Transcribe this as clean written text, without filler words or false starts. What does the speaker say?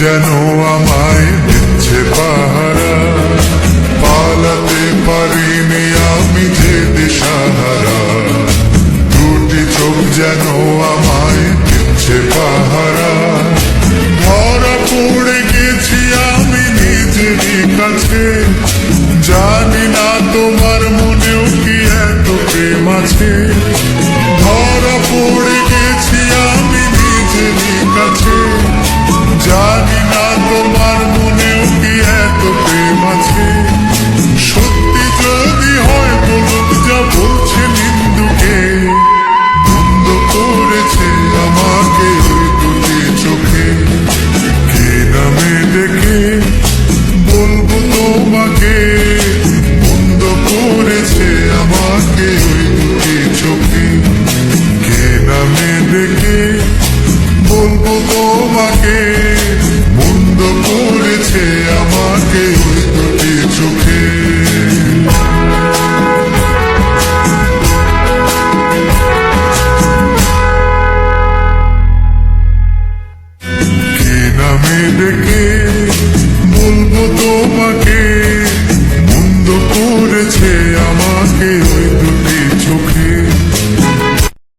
যেন আমায় দিচ্ছে পাহারা, পালাতে পারিনি আমি যে দিশাহারা। দুটি চোখ যেন আমায় দিচ্ছে পাহারা, ধরা পড়ে গেছি আমি নিজেরই কাছে। জানি না তোমার মনেও কি এত প্রেম আছে। ধরা পড়ে গেছি আমি নিজেরই কাছে। জানি না তোমার মনেও কি এত প্রেম আছে। সত্যি যদি হয় বলুক যা বলছে নিন্দুকে, বন্ধ করেছে আমাকে ওই দুটি চোখে। কে নামে ডেকে বলবো তোমাকে, বন্ধ করেছে আমাকে ওই দুটি চোখে। কে নামে ডেকে বলবো তোমাকে, বন্ধ করেছে আমাকে ওই দুটি চোখে। কে নামে ডেকে বলবো তোমাকে,